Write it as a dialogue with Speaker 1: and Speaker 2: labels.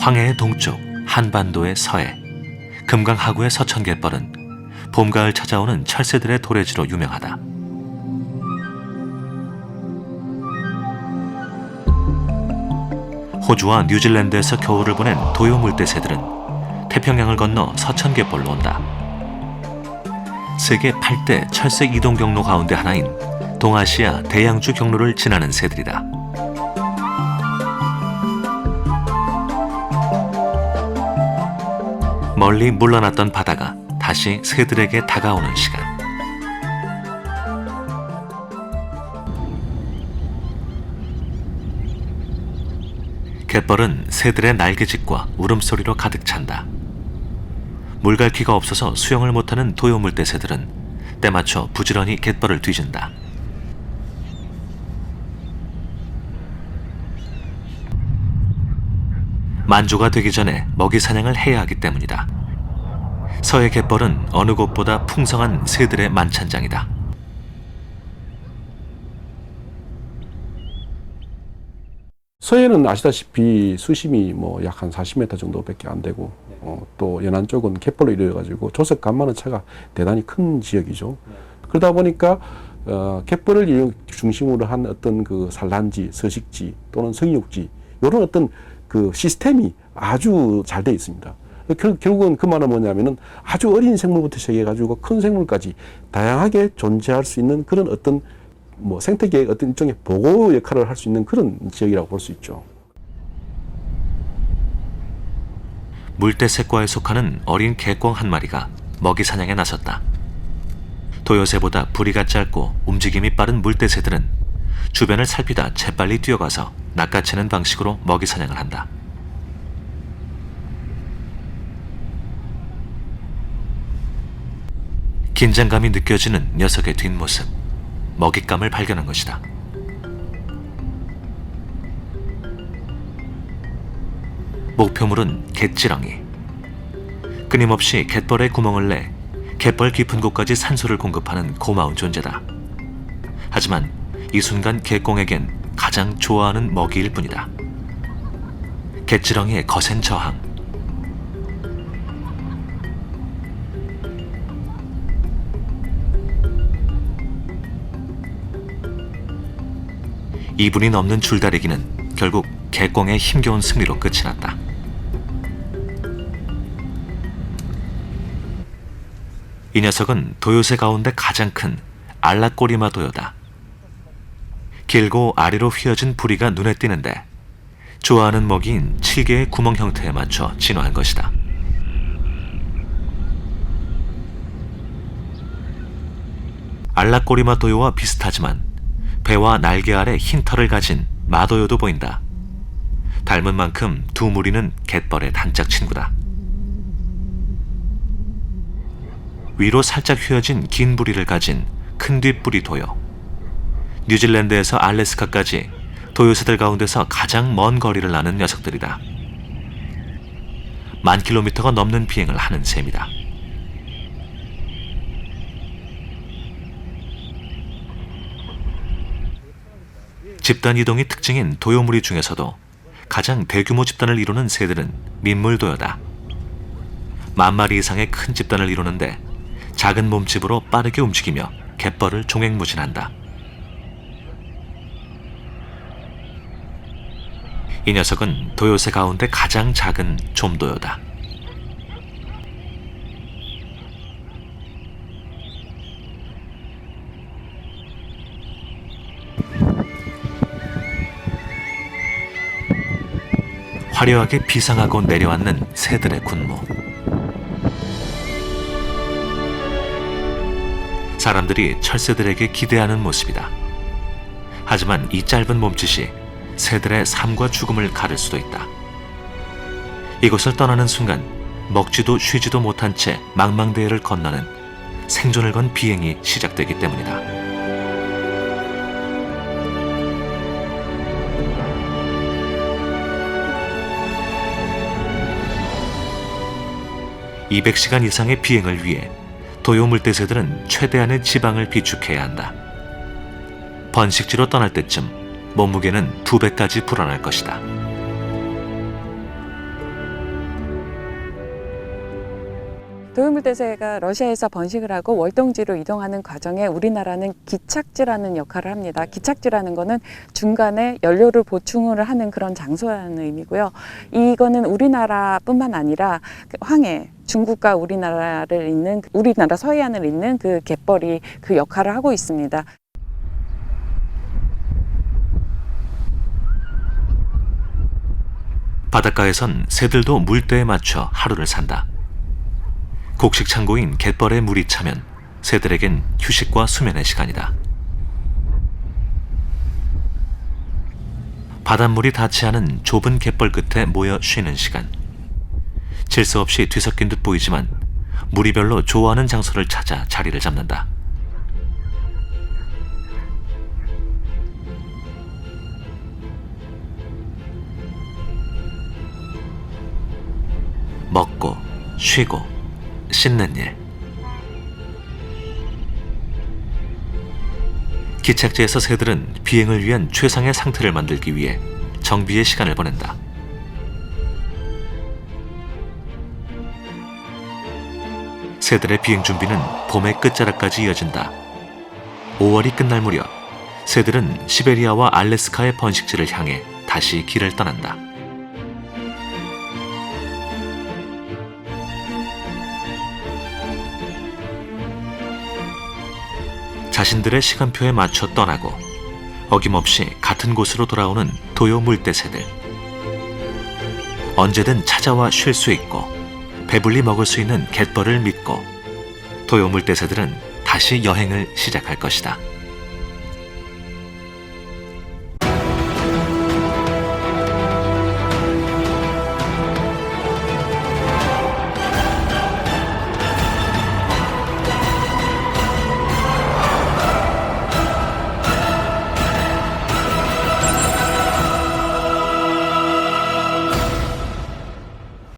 Speaker 1: 황해의 동쪽, 한반도의 서해, 금강 하구의 서천갯벌은 봄, 가을 찾아오는 철새들의 도래지로 유명하다. 호주와 뉴질랜드에서 겨울을 보낸 도요 물대새들은 태평양을 건너 서천갯벌로 온다. 세계 8대 철새 이동 경로 가운데 하나인 동아시아 대양주 경로를 지나는 새들이다. 멀리 물러났던 바다가 다시 새들에게 다가오는 시간. 갯벌은 새들의 날개짓과 울음소리로 가득 찬다. 물갈퀴가 없어서 수영을 못하는 도요물대새들은 때맞춰 부지런히 갯벌을 뒤진다. 만조가 되기 전에 먹이 사냥을 해야 하기 때문이다. 서해 갯벌은 어느 곳보다 풍성한 새들의 만찬장이다.
Speaker 2: 서해는 아시다시피 수심이 약 한 40m 정도밖에 안 되고 또 연안 쪽은 갯벌로 이루어가지고 조석 간만의 차가 대단히 큰 지역이죠. 그러다 보니까 갯벌을 중심으로 한 어떤 그 산란지, 서식지 또는 성육지 이런 어떤 그 시스템이 아주 잘 되어 있습니다. 결국은 그 말은 뭐냐면은 아주 어린 생물부터 시작해가지고 큰 생물까지 다양하게 존재할 수 있는 그런 어떤 생태계의 어떤 일종의 보호 역할을 할 수 있는 그런 지역이라고 볼 수 있죠.
Speaker 1: 물대새과에 속하는 어린 갯꿩 한 마리가 먹이 사냥에 나섰다. 도요새보다 부리가 짧고 움직임이 빠른 물대새들은 주변을 살피다 재빨리 뛰어가서 낚아채는 방식으로 먹이 사냥을 한다. 긴장감이 느껴지는 녀석의 뒷모습, 먹잇감을 발견한 것이다. 목표물은 갯지렁이. 끊임없이 갯벌에 구멍을 내 갯벌 깊은 곳까지 산소를 공급하는 고마운 존재다. 하지만 이 순간 갯꿩에겐 가장 좋아하는 먹이일 뿐이다. 갯지렁이의 거센 저항. (2분이) 넘는 줄다리기는 결국 갯꿩의 힘겨운 승리로 끝이 났다. 이 녀석은 도요새 가운데 가장 큰 알라꼬리마 도요다. 길고 아래로 휘어진 부리가 눈에 띄는데 좋아하는 먹이인 7개의 구멍 형태에 맞춰 진화한 것이다. 알라꼬리마 도요와 비슷하지만 배와 날개 아래 흰 털을 가진 마도요도 보인다. 닮은 만큼 두 무리는 갯벌의 단짝 친구다. 위로 살짝 휘어진 긴 부리를 가진 큰 뒷부리 도요. 뉴질랜드에서 알래스카까지 도요새들 가운데서 가장 먼 거리를 나는 녀석들이다. 10,000km가 넘는 비행을 하는 셈이다. 집단 이동이 특징인 도요무리 중에서도 가장 대규모 집단을 이루는 새들은 민물도요다. 10,000마리 이상의 큰 집단을 이루는데 작은 몸집으로 빠르게 움직이며 갯벌을 종횡무진한다. 이 녀석은 도요새 가운데 가장 작은 좀도요다. 화려하게 비상하고 내려앉는 새들의 군무. 사람들이 철새들에게 기대하는 모습이다. 하지만 이 짧은 몸짓이 새들의 삶과 죽음을 가를 수도 있다. 이곳을 떠나는 순간 먹지도 쉬지도 못한 채 망망대해를 건너는 생존을 건 비행이 시작되기 때문이다. 200시간 이상의 비행을 위해 도요 물대새들은 최대한의 지방을 비축해야 한다. 번식지로 떠날 때쯤 몸무게는 2배까지 불어날 것이다.
Speaker 3: 도요물대새가 러시아에서 번식을 하고 월동지로 이동하는 과정에 우리나라는 기착지라는 역할을 합니다. 기착지라는 거는 중간에 연료를 보충을 하는 그런 장소라는 의미고요. 이거는 우리나라뿐만 아니라 황해, 중국과 우리나라를 잇는, 우리나라 서해안을 잇는 그 갯벌이 그 역할을 하고 있습니다.
Speaker 1: 바닷가에선 새들도 물때에 맞춰 하루를 산다. 곡식 창고인 갯벌에 물이 차면 새들에겐 휴식과 수면의 시간이다. 바닷물이 닿지 않은 좁은 갯벌 끝에 모여 쉬는 시간. 질서 없이 뒤섞인 듯 보이지만 물이 별로 좋아하는 장소를 찾아 자리를 잡는다. 먹고 쉬고 씻는 일. 기착지에서 새들은 비행을 위한 최상의 상태를 만들기 위해 정비의 시간을 보낸다. 새들의 비행 준비는 봄의 끝자락까지 이어진다. 5월이 끝날 무렵 새들은 시베리아와 알래스카의 번식지를 향해 다시 길을 떠난다. 자신들의 시간표에 맞춰 떠나고 어김없이 같은 곳으로 돌아오는 도요 물대새들. 언제든 찾아와 쉴 수 있고 배불리 먹을 수 있는 갯벌을 믿고 도요 물대새들은 다시 여행을 시작할 것이다.